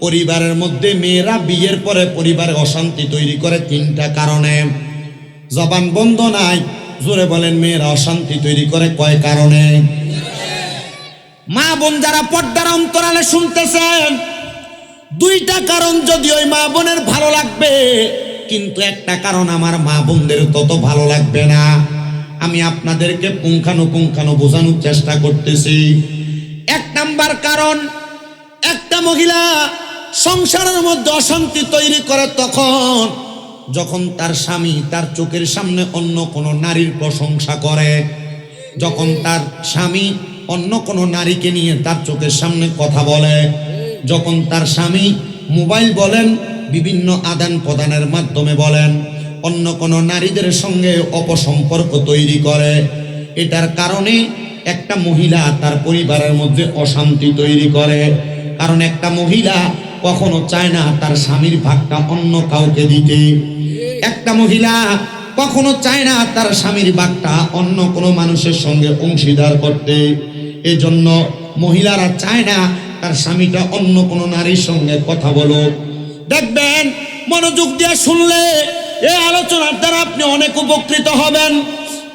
পরিবারের মধ্যে মেয়েরা বিয়ের পরে পরিবারে অশান্তি তৈরি করে তিনটা কারণে। জবান বন্ধ নাই, জোরে বলেন। মেয়েরা অশান্তি তৈরি করে কয় কারণে? মা বোন যারা পর্দার অন্তরালে শুনতেছেন, দুইটা কারণ যদি ওই মা বোনের ভালো লাগবে, কিন্তু একটা কারণ আমার মা বোনদের তত ভালো লাগবে না। আমি আপনাদেরকে পুঙ্খানুপুঙ্খানু বোঝানোর চেষ্টা করতেছি। এক নাম্বার কারণ, একটা মহিলা সংসারের মধ্যে অশান্তি তৈরি করে তখন যখন তার স্বামী তার চোখের সামনে অন্য কোনো নারীর প্রশংসা করে, যখন তার স্বামী অন্য কোনো নারীকে নিয়ে তার চোখের সামনে কথা বলে, যখন তার স্বামী মোবাইল বলেন বিভিন্ন আদান প্রদানের মাধ্যমে বলেন অন্য কোনো নারীদের সঙ্গে অপসম্পর্ক তৈরি করে, এটার কারণে একটা মহিলা তার পরিবারের মধ্যে অশান্তি তৈরি করে। কারণ একটা মহিলা কখনো চায় না তার স্বামীর ভাগটা অন্য কাউকে দিতে। একটা মহিলা কখনো চায় না তার স্বামীর ভাগটা অন্য কোনো মানুষের সঙ্গে অংশীদার করতে। এজন্য মহিলারা চায় না তার স্বামীটা অন্য কোনো নারীর সঙ্গে কথা বলুক। দেখবেন মনোযোগ দিয়ে শুনলে এই আলোচনার দ্বারা আপনি অনেক উপকৃত হবেন।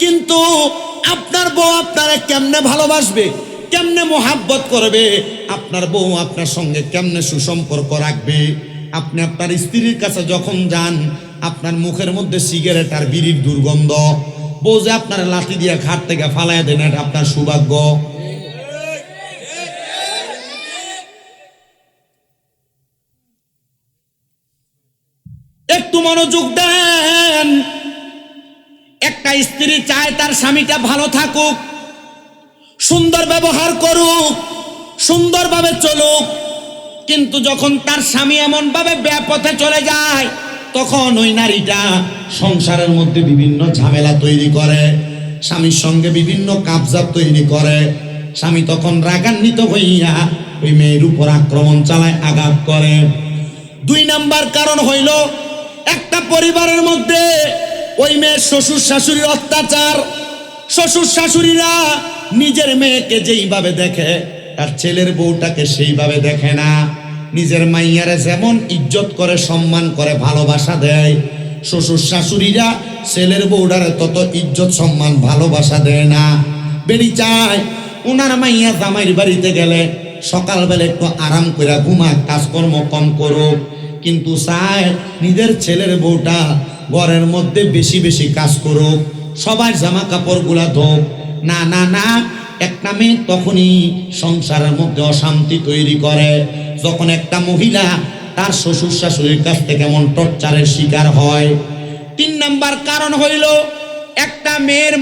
কিন্তু আপনার বউ আপনারে কেমনে ভালোবাসবে, কেমনে মোহাব্বত করবে, আপনার বউ আপনার সঙ্গে কেমনে সুসম্পর্ক রাখবে? আপনি আপনার স্ত্রীর কাছে যখন যান, আপনার মুখের মধ্যে সিগারেট আর বিড়ির দুর্গন্ধ, বউ যে আপনার লাঠি দিয়ে খাট থেকে ফালাইয়া দেন, এটা আপনার সৌভাগ্য। একটু মনোযোগ দেন। একটা স্ত্রী চায় তার স্বামীটা ভালো থাকুক, সুন্দর ব্যবহার করুক, সুন্দরভাবে চলুক, কিন্তু যখন তার স্বামী এমন ভাবে বেপথে চলে যায়, তখন ওই নারীটা সংসারের মধ্যে বিভিন্ন ঝামেলা তৈরি করে, স্বামীর সঙ্গে বিভিন্ন কাবজাব তৈরি করে। স্বামী তখন রাগান্বিত হইয়া ওই মেয়ের উপর আক্রমণ চালায়, আঘাত করে। দুই নাম্বার কারণ হইল, একটা পরিবারের মধ্যে ওই মেয়ের শ্বশুর শাশুড়ির অত্যাচার। শ্বশুর শাশুড়িরা নিজের মেয়েকে যেইভাবে দেখে তার ছেলের বউটাকে সেইভাবে দেখে না। নিজের মাইয়ারে যেমন ইজ্জত করে, সম্মান করে, ভালোবাসা দেয়, শ্বশুর শাশুড়িরা ছেলের বউটারে তত ইজ্জত, সম্মান, ভালোবাসা দেয় না। বেড়ি চায় ওনার মাইয়া জামাইয়ের বাড়িতে গেলে সকালবেলা একটু আরাম করে ঘুমাক, কাজকর্ম কম করুক, কিন্তু চায় নিজের ছেলের বউটা ঘরের মধ্যে বেশি বেশি কাজ করুক, সবার জামা কাপড় গুলা ধোক। না না না, একটা মেয়ে তখনই সংসারের মধ্যে অশান্তি তৈরি করে যখন একটা মহিলা তার শ্বশুর শাশুড়ির কাছ থেকে এমন টর্চারের শিকার হয়। তিন নাম্বার কারণ হইল, একটা মেয়ের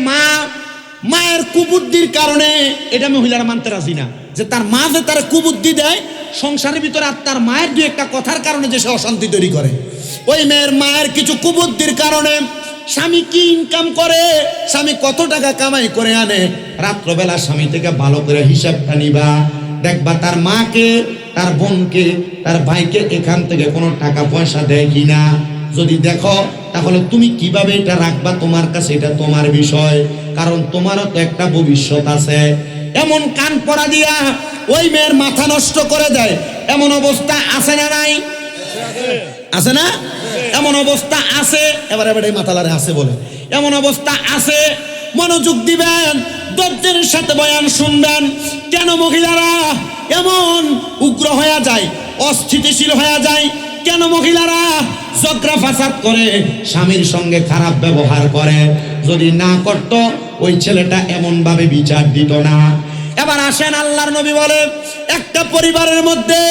মায়ের কুবুদ্ধির কারণে, এটা মহিলারা মানতে রাজি না যে তার মা যে তার কুবুদ্ধি দেয় সংসারের ভিতরে, আর তার মায়ের দুই একটা কথার কারণে যে সে অশান্তি তৈরি করে। ওই মেয়ের মায়ের কিছু কুবুদ্ধির কারণে স্বামী কি ইনকাম করে, স্বামী কত টাকা কামাই করে আনে, রাত্রবেলা স্বামী থেকে ভালো করে হিসাবটা নিবা, দেখবা তার মাকে, তার বোনকে, তার ভাইকে এখান থেকে কোনো টাকা পয়সা দেয় কিনা। যদি দেখো তাহলে তুমি কিভাবে এটা রাখবা তোমার কাছে, এটা তোমার বিষয়, কারণ তোমারও তো একটা ভবিষ্যৎ আছে। এমন কান পড়া দিয়া ওই মেয়ের মাথা নষ্ট করে দেয়। এমন অবস্থা আছে না নাই? আছে না? এমন অবস্থা আছে। এবারে এই মাতালারে আছে বলে এমন অবস্থা আছে। মনোযোগ দিবেন, ধৈর্যের সাথে বয়ান শুনবেন। কেন মহিলারা এমন উগ্র হয়ে যায়, অস্থিতিশীল হয়ে যায়? কেন মহিলারা ঝগড়া ফাসাদ করে, স্বামীর সঙ্গে খারাপ ব্যবহার করে? যদি না করত ওই ছেলেটা এমন ভাবে বিচার দিত না। এবার আসেন, আল্লাহর নবী বলে একটা পরিবারের মধ্যে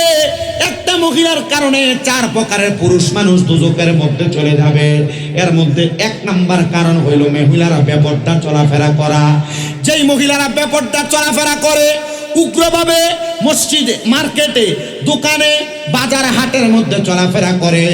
একটা মহিলার কারণে 4 প্রকারের পুরুষ মানুষ দুজকের মধ্যে চলে যাবে। এর মধ্যে 1 নাম্বার কারণ হইল মহিলারা বেপরদা চলাফেরা করা। যেই মহিলারা বেপরদা চলাফেরা করে, উগ্রভাবে মসজিদে, মার্কেটে, দোকানে, বাজার হাটের মধ্যে চলাফেরা করে,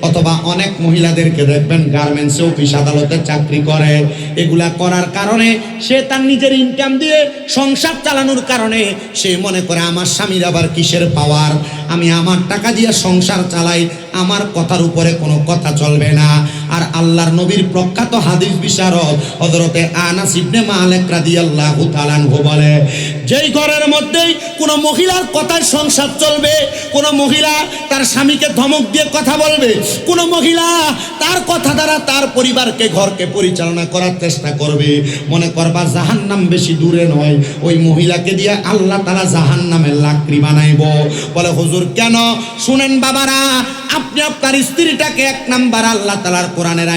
অথবা অনেক মহিলাদেরকে দেখবেন গার্মেন্টসে, অফিস আদালতে চাকরি করে, এগুলা করার কারণে সে তার নিজের ইনকাম দিয়ে সংসার চালানোর কারণে সে মনে করে আমার স্বামীর আবার কিসের পাওয়ার, আমি আমার টাকা দিয়ে সংসার চালাই, আমার কথার উপরে কোনো কথা চলবে না। আর আল্লাহর নবীর প্রখ্যাত হাদিস বিশারদ হযরতে আনাস ইবনে মালিক রাদিয়াল্লাহু তাআলা আনহু বলে, যেই ঘরের মধ্যেই কোন মহিলার কথায় সংসার চলবে, কোন মহিলা তার স্বামীকে ধমক দিয়ে কথা বলবে, কোন মহিলা তার কথা দ্বারা তার পরিবারকে ঘরকে পরিচালনা করার চেষ্টা করবে, মনে করবা জাহান্নাম বেশি দূরে নয়, ওই মহিলাকে দিয়ে আল্লাহ তাআলা জাহান্নামের লাকড়ি বানাইব। বলে হুজুর কেন? শুনেন বাবারা, আপনি আপনার স্ত্রীটাকে এক নাম্বার আল্লাহ তাআলার কোরআনের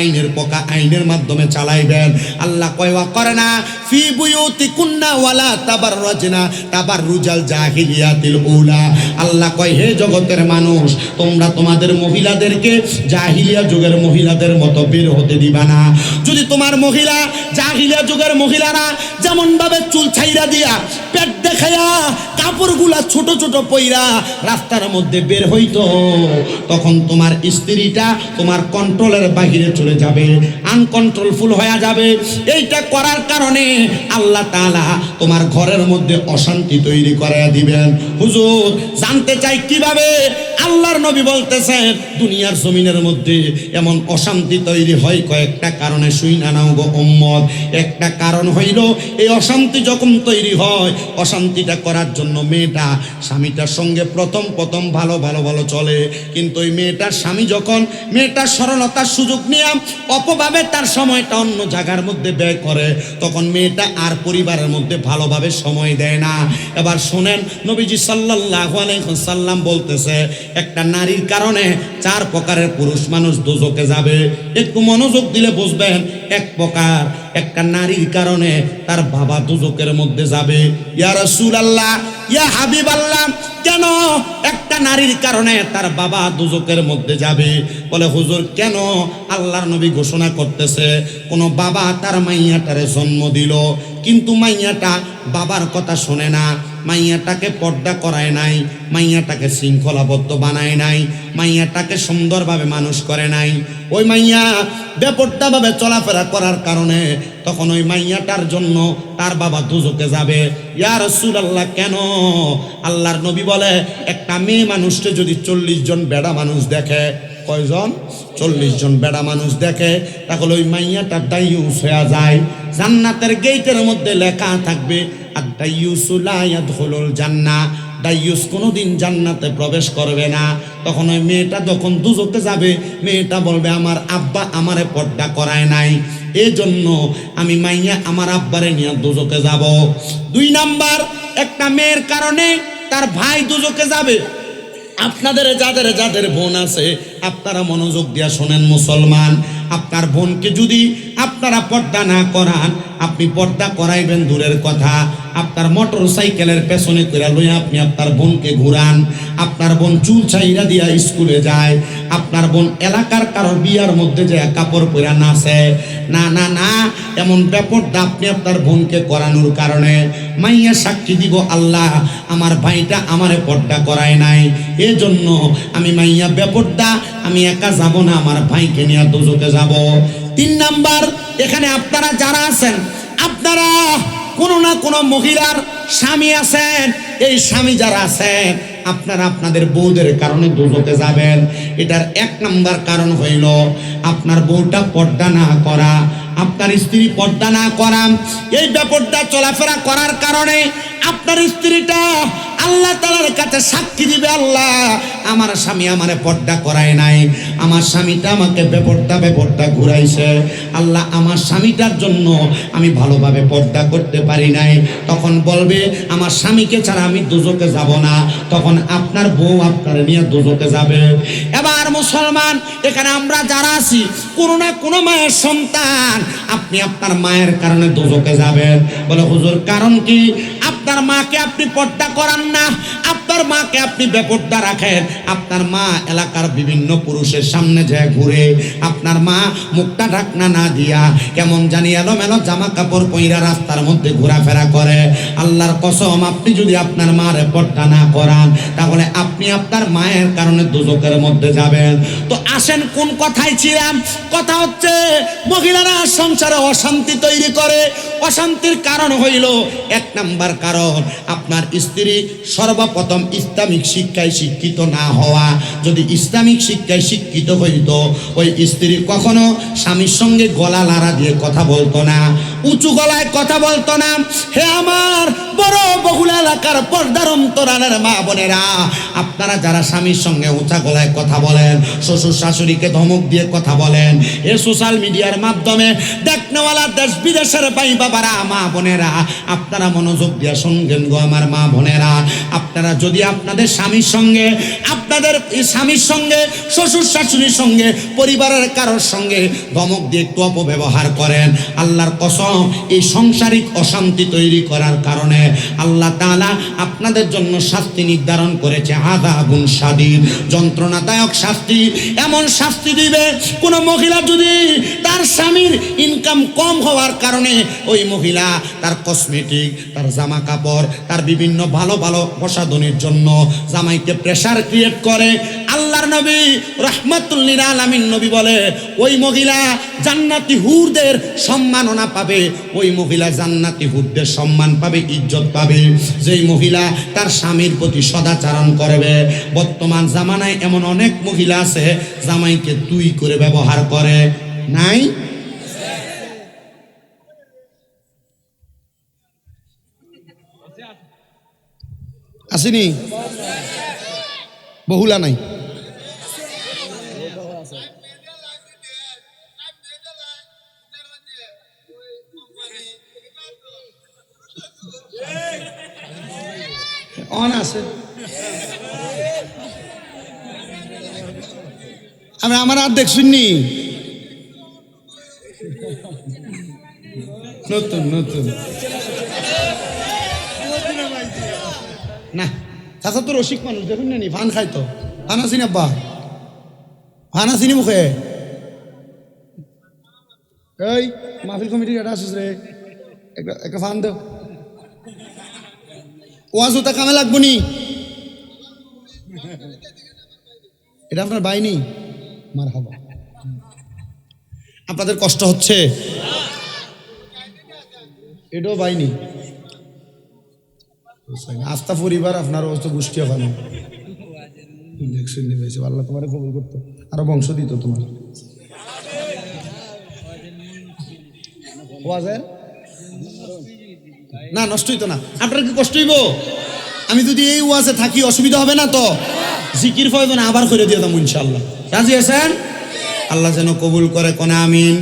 আইনের মাধ্যমে চালাইবেন। আল্লাহ কয় ওয়া করনা ফি বুয়ুতিকুন্না ওয়ালা তাবাররাজনা তাবাররুজাল জাহিলিয়াতিল উলা। আল্লাহ কয় হে জগতের মানুষ, তোমরা তোমাদের মহিলাদেরকে জাহিলিয়া যুগের মহিলাদের মতো বের হতে দিবা না। যদি তোমার মহিলা জাহিলিয়া যুগের মহিলারা যেমন ভাবে চুল ছাইরা দিয়া পেট দেখাইয়া কাপড়গুলা ছোট ছোট পইরা রাস্তার মধ্যে বের হইতো, তখন তোমার স্ত্রীটা তোমার কন্ট্রোলের বাহিরে চলে যাবে, আনকন্ট্রোলফুল হয়ে যাবে। এইটা করার কারণে আল্লাহ তাআলা তোমার ঘরের মধ্যে অশান্তি তৈরি করে দিবেন। হুজুর জানতে চাই কিভাবে? আল্লাহর নবী বলতেছেন দুনিয়ার জমিনের মধ্যে এমন অশান্তি তৈরি হয় কয়েকটা কারণে, শুইনা নাও গো উম্মত। একটা কারণ হইল এই অশান্তি যখন তৈরি হয়, অশান্তিটা করার জন্য মেয়েটা স্বামীটার সঙ্গে প্রথম ভালো চলে, কিন্তু ওই মেয়েটার স্বামী যখন মেয়েটার সরলতার সুযোগ নিয়ে অপভাবে তার সময়টা অন্য জায়গার মধ্যে ব্যয় করে, তখন মেয়েটা আর পরিবারের মধ্যে ভালোভাবে সময় দেয় না। এবার শোনেন, নবীজি সাল্লাল্লাহু আলাইহি ওয়াসাল্লাম বলতেছে একটা নারীর কারণে 4 প্রকারের পুরুষ মানুষ দোজখে যাবে। একটু মনোযোগ দিলে বুঝবেন। এক প্রকার, একটা নারীর কারণে তার বাবা দোজখের মধ্যে যাবে। ইয়া রাসূলুল্লাহ, ইয়া হাবিবাল্লাহ, কেন একটা নারীর কারণে তার বাবা দোজখের মধ্যে যাবে? বলে হুজুর কেন? আল্লাহর নবী ঘোষণা করতেছে কোন বাবা তার মাইয়াটারে জন্ম দিল, কিন্তু মাইয়াটা বাবার কথা শোনে না, মাইয়াটাকে পর্দা করায় নাই, মাইয়াটাকে শৃঙ্খলাবদ্ধ বানায় নাই, মাইয়াটাকে সুন্দরভাবে মানুষ করে নাই, ওই মাইয়া বেপর্দাভাবে চলাফেরা করার কারণে তখন ওই মাইয়াটার জন্য তার বাবা দোজখে যাবে। ইয়া রাসূলুল্লাহ কেন? আল্লাহর নবী বলে একটা মেয়ে মানুষকে যদি 40 জন বেড়া মানুষ দেখে, কয়জন? 40 জন বেড়া মানুষ দেখে, তাহলে ওই মাইয়াটা দাইয়ুস হয়ে যায়। জান্নাতের গেটের মধ্যে লেখা থাকবে আদ-দাইয়ুসু লা ইয়াদখুলুল জান্নাহ, দাইয়ুস কোনোদিন জান্নাতে প্রবেশ করবে না। তখন ওই মেয়েটা যখন দোজখে যাবে, মেয়েটা বলবে আমার আব্বা আমারে পর্দা করায় নাই, এই জন্য আমি মাইয়া আমার আব্বারে নিয়ে দোজখে যাব। 2 নাম্বার, একটা মেয়ের কারণে তার ভাই দোজখে যাবে। আপনাদের যাদের বোন আছে আপনারা মনোযোগ দিয়া শোনেন মুসলমান, আপনার বোনকে যদি আপনারা পর্দা না করান, আপনি পর্দা করাইবেন দূরের কথা, আপনার মোটর সাইকেলের পেছনে করে লইয়া আপনি আপনার বোনকে ঘুরান, আপনার বোন চুল ছাইরা দিয়া স্কুলে যায়, আপনার বোন এলাকার কারোর বিয়ার মধ্যে যে কাপড় পরা নাচে, না না না, এমন বেপর্দা আপনি আপনার বোনকে করানোর কারণে মাইয়া সাক্ষী দিব আল্লাহ আমার ভাইটা আমারে পর্দা করায় নাই, এজন্য আমি মাইয়া বেপর্দা, আমি একা যাব না, আমার ভাইকে নিয়ে দোজখে যাব। 3 নাম্বার, এখানে আপনারা যারা আছেন, আপনারা কোনো না কোনো মহিলার স্বামী আছেন, এই স্বামী যারা আছেন আপনারা আপনাদের বউদের কারণে দোজখে যাবেন। এটার 1 নাম্বার কারণ হইল আপনার বউটা পর্দা না করা, আপনার স্ত্রী পর্দা না করা, এই বেপর্দা চলাফেরা করার কারণে আপনার স্ত্রীটা আল্লাহ তাআলার কাছে সাক্ষী দিবে, আল্লাহ আমার স্বামী আমারে পর্দা করায় নাই, আমার স্বামীটা আমাকে বেপর্দা ঘুরাইছে, আল্লাহ আমার স্বামীটার জন্য আমি ভালোভাবে পর্দা করতে পারি নাই। তখন বলবে আমার স্বামীকে ছাড়া আমি দোজখে যাব না, তখন আপনার বউ আপনার নিয়ে দোজখে যাবে। এবার মুসলমান, এখানে আমরা যারা আছি কোনো না কোনো মায়ের সন্তান, আপনি আপনার মায়ের কারণে দোজখে যাবেন। বলে হুজুর কারণ কি? আপনার মাকে আপনি পর্দা করান না, আপনার মাকে আপনি বেপর্দা রাখেন, আপনার মা এলাকার বিভিন্ন পুরুষের সামনে যায় ঘুরে, আপনার মা মুখটা ঢাকনা না দিয়া কেমন জানি এলোমেলো জামা কাপড় পইরা রাস্তার মধ্যে ঘোরাফেরা করে। আল্লাহর কসম, আপনি যদি আপনার মারে পর্দা না করান, তাহলে আপনি আপনার মায়ের কারণে দোজখের মধ্যে যাবেন। তো আসেন কোন কথায় ছিলাম? কথা হচ্ছে মহিলারা সংসারে অশান্তি তৈরি করে, অশান্তির কারণ হইল 1 নাম্বার কারণ আপনার স্ত্রী সর্বপ্রথম ইসলামিক শিক্ষায় শিক্ষিত না হওয়া। যদি ইসলামিক শিক্ষায় শিক্ষিত হইতো, ওই স্ত্রী কখনো স্বামীর সঙ্গে গলা লাড়া দিয়ে কথা বলতো না, উঁচু গলায় কথা বলতো না। হে আমার বড় বহুল এলাকার পর্দার অন্তরালের মা বোনেরা, আপনারা যারা স্বামীর সঙ্গে উঁচা গলায় কথা বলেন, শ্বশুর শাশুড়িকে ধমক দিয়ে কথা বলেন, এ সোশ্যাল মিডিয়ার মাধ্যমে দেখনেওয়ালা দেশ বিদেশের ভাই বাবারা, মা বোনেরা, আপনারা মনোযোগ দিয়ে শুনবেন গো আমার মা বোনেরা। আপনারা যদি আপনাদের স্বামীর সঙ্গে, আপনাদের স্বামীর সঙ্গে, শ্বশুর শাশুড়ির সঙ্গে, পরিবারের কারোর সঙ্গে ধমক দিয়ে একটু অপব্যবহার করেন, আল্লাহর কসম এই সাংসারিক অশান্তি তৈরি করার কারণে আল্লাহ তাআলা আপনাদের জন্য শাস্তি নির্ধারণ করেছে, আযাবুন শাদীদ, যন্ত্রণাদায়ক শাস্তি। এমন শাস্তি দিবে কোন মহিলা যদি তার স্বামীর ইনকাম কম হওয়ার কারণে ওই মহিলা তার কসমেটিক, তার জামা কাপড়, তার বিভিন্ন ভালো ভালো প্রসাধনের জন্য জামাইকে প্রেসার ক্রিয়েট করে, আল্লাহর নবী রাহমাতুল লিল আলামিন নবী বলে ওই মহিলা জান্নাতি হুরদের সম্মাননা পাবে, ওই মহিলা জান্নাতি হুরদের সম্মান পাবে, ইজ্জত পাবে, যেই মহিলা তার স্বামীর প্রতি সদাচরণ করবে। বর্তমান জামানায় এমন অনেক মহিলা আছে জামাইকে তুই করে ব্যবহার করে, নাই? আসেনি? বহুলা নাই? অন আছে। আমি আমার আর দেখছুননি, নতুন নতুন না চাচা তো রসিক মানুষ, দেখুন না নি ফান খাইতো, ফান আসিনি আব্বা, ফান আসিনি মুখে। এই মাহফিল কমিটির এটা আসিস রে, একটা ফান দেও, ওয়াজ ওটা কামে লাগবো নি, এটা আপনার বাইনি মার হাবা। আপনাদের কষ্ট হচ্ছে, এটাও বাইনি আস্থা পরিবার আপনার তো গোষ্ঠী ওখানে দেখছেন, আল্লাহ তোমার কবুল করতো, আরো বংশ দিত তোমার। না নষ্ট হইতো না, আপনার কি কষ্ট হইব? আমি যদি এই ওয়াজে থাকি অসুবিধা হবে না তো? জিকির প্রয়োজন আবার করে দিয়ে দাম ইনশাআল্লাহ। রাজি আছেন? আল্লাহ যেন কবুল করে, কোন আমিন।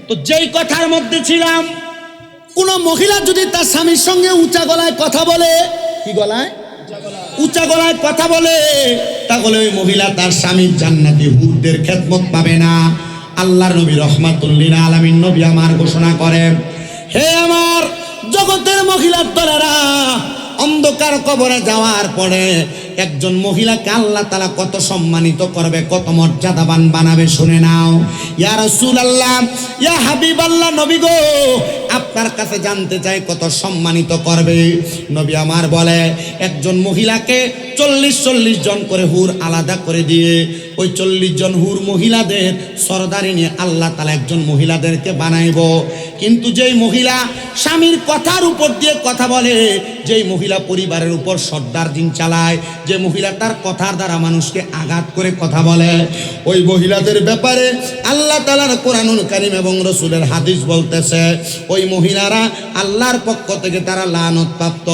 তো যেই কথার মধ্যে ছিলাম, কোন মহিলা যদি তার স্বামীর সঙ্গে উঁচা গলায় কথা বলে, কি গলায়? উঁচা গলায় কথা বলে, তাহলে ওই মহিলা তার স্বামীর জান্নাতি হুরদের খেদমত পাবে না। আল্লাহর নবী রাহমাতুল লিল আলামিন নবী আমার ঘোষণা করে, হে আমার জগতের মহিলার দলেরা, অন্ধকার কবরে যাওয়ার পরে একজন মহিলাকে আল্লাহ তাআলা কত সম্মানিত করবে, কত মর্যাদাবান বানাবে, শুনে নাও। ইয়া রাসূলুল্লাহ, ইয়া হাবিবাল্লাহ, নবী গো আপনার কাছে জানতে চাই কত সম্মানিত করবে। নবী আমার বলে, একজন মহিলাকে 40 জন করে হুর আলাদা করে দিয়ে ওই 40 জন হুর মহিলাদের সরদারি নিয়ে আল্লাহ তাআলা একজন মহিলাদেরকে বানাইব। কিন্তু যেই মহিলা স্বামীর কথার উপর দিয়ে কথা বলে, যেই মহিলা পরিবারের উপর সর্দার দিন চালায়, যে মহিলা তার কথার দ্বারা মানুষকে আঘাত করে কথা বলে, ওই মহিলাদের ব্যাপারে আল্লাহ তাআলার কোরআনুল কারীম এবং রাসূলের হাদিস বলতেছে, ওই মহিলারা আল্লাহর পক্ষ থেকে তারা লানত প্রাপ্ত,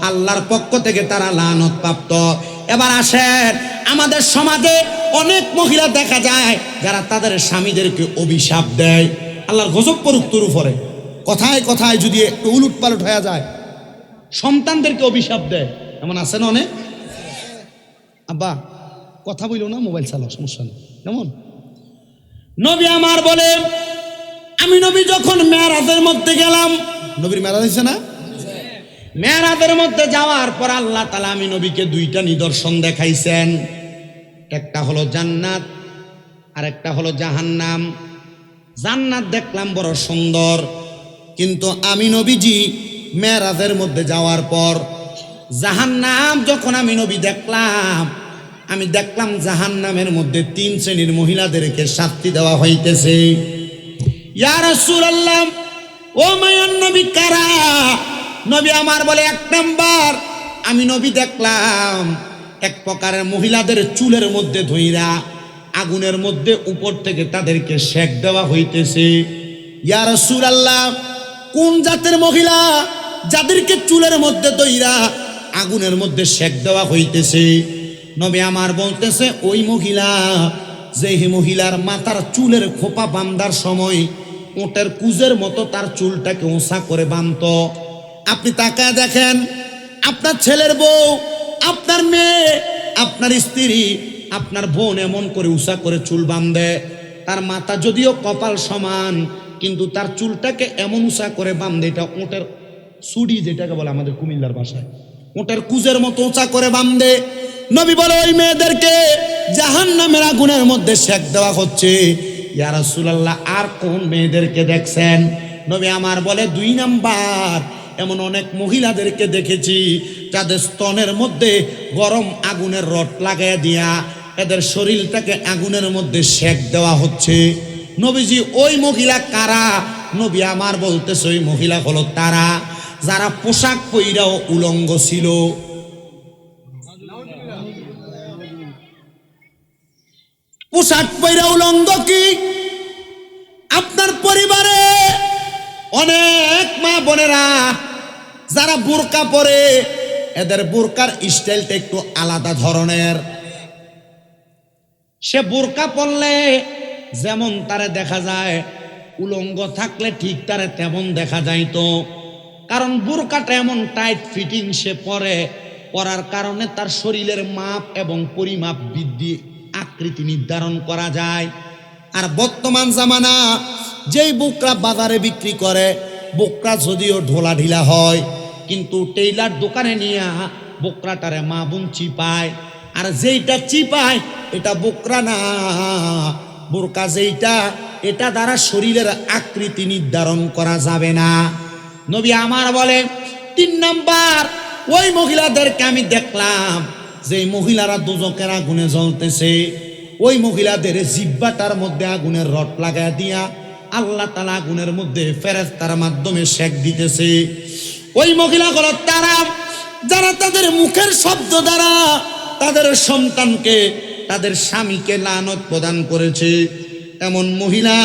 আল্লাহর পক্ষ থেকে তারা লানত প্রাপ্ত। এবার আসেন, আমাদের সমাজে অনেক মহিলা দেখা যায় যারা তাদের স্বামীদেরকে অভিশাপ দেয়, আল্লাহর গজব পড়ুক তোর উপরে। কথায় কথায় যদি একটু উলট পালট হয়ে যায়, সন্তানদেরকে অভিশাপ দেয়, এমন আছে না অনেক। আব্বা কথা বইল না, মোবাইল চালাও, সমস্যা নেই। কেমন নবী আমার বলে, আমি নবী যখন মেরাজের মধ্যে গেলাম, নবীর মেরাজ হয়েছে না, মেরাজের মধ্যে যাওয়ার পর আল্লাহ তাআলা আমি নবীকে 2টা নিদর্শন দেখাইছেন, একটা হলো জান্নাত আর একটা হলো জাহান্নাম। জান্নাত দেখলাম বড় সুন্দর, কিন্তু আমি নবীজি মেরাজের মধ্যে যাওয়ার পর জাহান্নাম যখন আমি নবী দেখলাম, আমি দেখলাম জাহান্নামের মধ্যে 3 শ্রেণীর মহিলাদেরকে শাস্তি দেওয়া হইতেছে। ইয়া রাসূলুল্লাহ, ও মায়ান নবী কারা? নবী আমার বলে, 1 নাম্বার আমি নবী দেখলাম এক প্রকারের মহিলাদের চুলের মধ্যে ধইরা আগুনের মধ্যে উপর থেকে তাদেরকে সেক দেওয়া হইতেছে। ইয়া রাসূলুল্লাহ, কোন জাতের মহিলা যাদেরকে চুলের মধ্যে দইরা আগুনের মধ্যে সেক দেওয়া হইতেছে? নবী আমার বলতেছে ওই মহিলা, যে মহিলার মাথার চুলের খোপা বান্ধার সময় ওটের কুজের মতো তার চুলটাকে ওঁচা করে বাঁধত। আপনি তাকায় দেখেন, আপনার ছেলের বউ, আপনার মেয়ে, আপনার স্ত্রী, আপনার বোন এমন করে উঁচা করে চুল বাঁধে। তার মাথা যদিও কপাল সমান, কিন্তু তার চুলটাকে এমন উঁচা করে বাঁধে, এটা ওটের সুডি যেটাকে বলে আমাদের কুমিল্লার ভাষায়, ওটের কুজের মতো উঁচা করে বাঁধে। নবী বলে ওই মেয়েদেরকে জাহান্নামের আগুনের মধ্যে সেক দেওয়া হচ্ছে। ইয়া রাসূলুল্লাহ, আর কোন মেয়েদেরকে দেখছেন? নবী আমার বলে 2 নাম্বার, এমন অনেক মহিলাদেরকে দেখেছি যাদের স্তনের মধ্যে গরম আগুনের রড লাগাইয়া দিয়া এদের শরীরটাকে আগুনের মধ্যে সেক দেওয়া হচ্ছে। নবীজি ওই মহিলা কারা? নবী আমার বলতেছে ওই মহিলা হলো তারা যারা পোশাক পইরাও উলঙ্গ ছিল। পোশাক পইরা উলঙ্গ কি? আপনার পরিবারে অনেক মা বোনেরা যারা বোরকা পরে, এদের বোরকার স্টাইলটা একটু আলাদা ধরনের। সে বোরকা পরলে যেমন তারে দেখা যায়, উলঙ্গ থাকলে ঠিক তারে তেমন দেখা যাইতো। কারণ বোরকাটা এমন টাইট ফিটিং সে পরে, পরার কারণে তার শরীরের মাপ এবং পরিমাপ বৃদ্ধি আকৃতি নির্ধারণ করা যায়। আর বর্তমান জামানা যেই বোকরা বাজারে বিক্রি করে, বোকরা যদিও ঢোলা ঢিলা হয়, কিন্তু টেইলার দোকানে নিয়ে বোকরাটারে মা বোন চিপায়। আর যেইটা চিপায় এটা বোকরা না, বোরকা যেইটা, এটা দ্বারা শরীরের আকৃতি নির্ধারণ করা যাবে না। নবী আমার বলে 3 নাম্বার, ওই মহিলাদেরকে আমি দেখলাম যে মহিলারা দোজকের আগুনে জ্বলতেছে। ওই মহিলাদের জিহ্বাটার মধ্যে আগুনের রড লাগায় দিয়া আল্লাহ তাআলা আগুনের মধ্যে ফেরেশতার মাধ্যমে সেক দিতেছে। ওই মহিলাগুলো তারা যারা তাদের মুখের শব্দ দ্বারা তাদের সন্তানকে, তাদের স্বামীকে লানত প্রদান করেছে। এমন মহিলা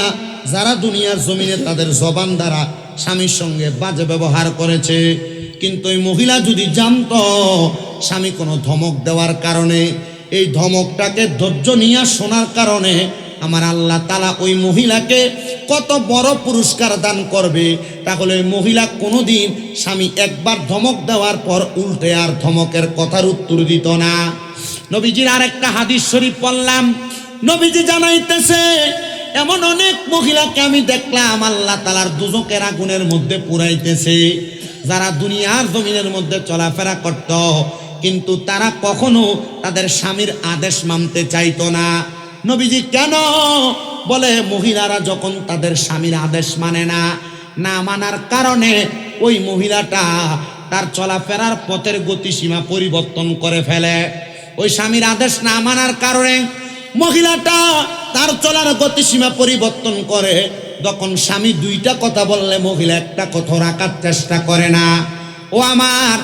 যারা দুনিয়ার জমিনে তাদের জবান দ্বারা স্বামীর সঙ্গে বাজে ব্যবহার করেছে। কিন্তু ওই মহিলা যদি জানতো স্বামী কোনো ধমক দেওয়ার কারণে, এই ধমকটাকে ধৈর্য নিয়ে শোনার কারণে আমার আল্লাহ তাআলা ওই মহিলাকে কত বড় পুরস্কার দান করবে, তাহলে ওই মহিলা কোনোদিন স্বামী একবার ধমক দেওয়ার পর উল্টে আর ধমকের কথার উত্তর দিত না। নবীজির আরেকটা হাদিস শরীফ পড়লাম, নবীজি জানাইতেছে এমন অনেক মহিলাকে আমি দেখলাম আল্লাহ তাআলার দোজকের আগুনের মধ্যে পুরাইতেছে, যারা দুনিয়ার জমিনের মধ্যে চলাফেরা করত, কিন্তু তারা কখনো তাদের স্বামীর আদেশ মানতে চাইতো না। নবীজি কেন? বলে মহিলারা যখন তাদের স্বামীর আদেশ মানে না, না মানার কারণে ওই মহিলাটা তার চলাফেরার পথের গতিসীমা পরিবর্তন করে ফেলে। ওই স্বামীর আদেশ না মানার কারণে মহিলাটা তার চলার গতিসীমা পরিবর্তন করে। যখন স্বামী 2টা কথা বললে মহিলা একটা কথা রাখার চেষ্টা করে না। ও আমার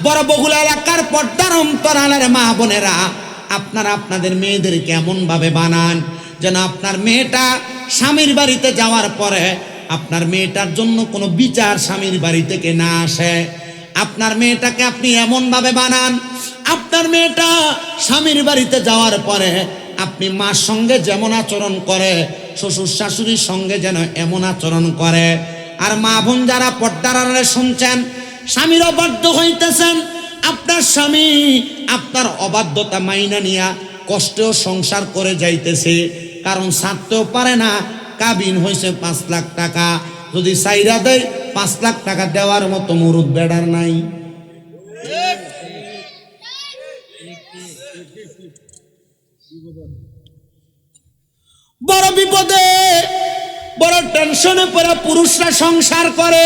বড় বহুল এলাকার পর্দার অন্তরালের মা বোনেরা, আপনারা আপনাদের মেয়েদেরকে এমন ভাবে বানান যেন আপনার মেয়েটা স্বামীর বাড়িতে যাওয়ার পরে আপনার মেয়েটার জন্য কোনো বিচার স্বামীর বাড়ি থেকে না আসে। আপনার মেয়েটাকে আপনি এমন ভাবে বানান, আপনার মেয়েটা স্বামীর বাড়িতে যাওয়ার পরে আপনি মার সঙ্গে যেমন আচরণ করে, শ্বশুর শাশুড়ির সঙ্গে যেন এমন আচরণ করে। আর মা বোন যারা পর্দার আড়ালে শুনছেন, স্বামীর অবাধ্য হইতেছেন, আপনার স্বামী আপনার অবাধ্যতা মাইনা নিয়া কষ্টেও সংসার করে যাইতেছে, কারণ ছাড়তেও পারে না। কাবিন হয়েছে 5 লাখ টাকা, যদি সাইরা দেয় 5 লাখ টাকা দেওয়ার মতো মুরুদ বেড়ার নাই। বড় বিপদে, বড় টেনশনে পড়ে পুরুষরা সংসার করে।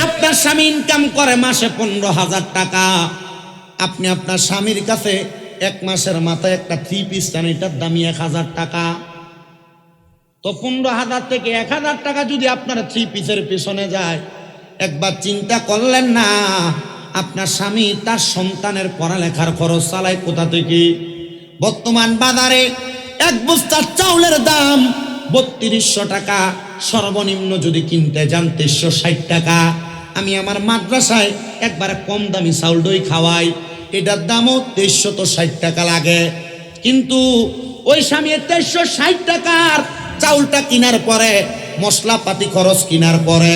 আপনার স্বামী ইনকাম করে মাসে 15,000 টাকা, আপনি আপনার স্বামীর কাছে 1 মাসের মাথায় একটা 3 পিস চান, এটার দামি 1000 টাকা। তো 15,000 থেকে 1000 টাকা যদি আপনার 3 পিসের পেছনে যায়, একবার চিন্তা করলেন না আপনার স্বামী তার সন্তানের পড়ালেখার খরচ চালায় কোথা থেকে? বর্তমান বাজারে 1 বস্তা চাউলের দাম 3200 টাকা, সর্বনিম্ন যদি কিনতে যান 360 টাকা। আমি আমার মাদ্রাসায় একবারে কম দামি চাউল দই খাওয়াই, এটার দামও 360 টাকা লাগে। কিন্তু ওই স্বামী 360 টাকার চাউলটা কেনার পরে, মশলাপাতি খরচ কেনার পরে,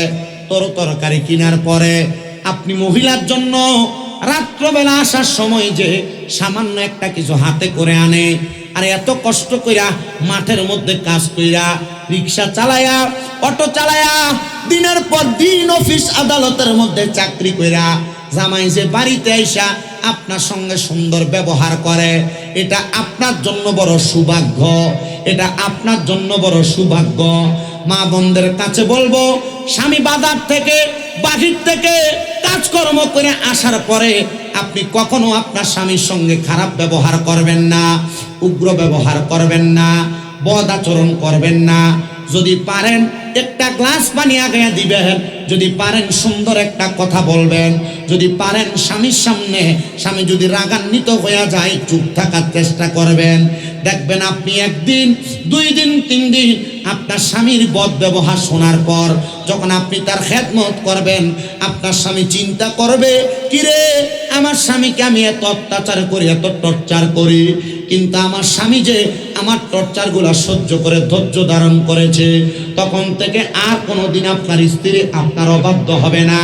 তরকারি কেনার পরে, আপনি মহিলার জন্য রাত্রবেলা আসার সময় যে সামান্য একটা কিছু হাতে করে আনে, আর এত কষ্ট কইরা মাঠের মধ্যে কাজ কইরা, রিক্সা চালায়া, অটো চালায়া, দিনের পর দিন অফিস আদালতের মধ্যে চাকরি কইরা জামাই যে বাড়িতে আইসা আপনার সঙ্গে সুন্দর ব্যবহার করে, এটা আপনার জন্য বড় সৌভাগ্য, এটা আপনার জন্য বড় সৌভাগ্য। মা বোনদের কাছে বলবো, স্বামী বাজার থেকে, বাহির থেকে কাজকর্ম করে আসার পরে আপনি কখনো আপনার স্বামীর সঙ্গে খারাপ ব্যবহার করবেন না, উগ্র ব্যবহার করবেন না, বদ আচরণ করবেন না। যদি পারেন একটা গ্লাস পানি আগে দিবেন, যদি পারেন সুন্দর একটা কথা বলবেন, যদি পারেন স্বামীর সামনে স্বামী যদি রাগান্বিত হয়ে যায় চুপ থাকার চেষ্টা করবেন। দেখবেন আপনি একদিন, 2 দিন, 3 দিন আপনার স্বামীর বদ ব্যবহার শোনার পর যখন আপনি তার খেদমত করবেন, আপনার স্বামী চিন্তা করবে, কিরে আমার স্বামীকে আমি এত অত্যাচার করি, এত টর্চার করি, কিন্তু আমার স্বামী যে আমার টর্চারগুলো সহ্য করে ধৈর্য ধারণ করেছে, তখন থেকে আর কোনোদিন আপনার স্ত্রী আপনার অবাধ্য হবে না।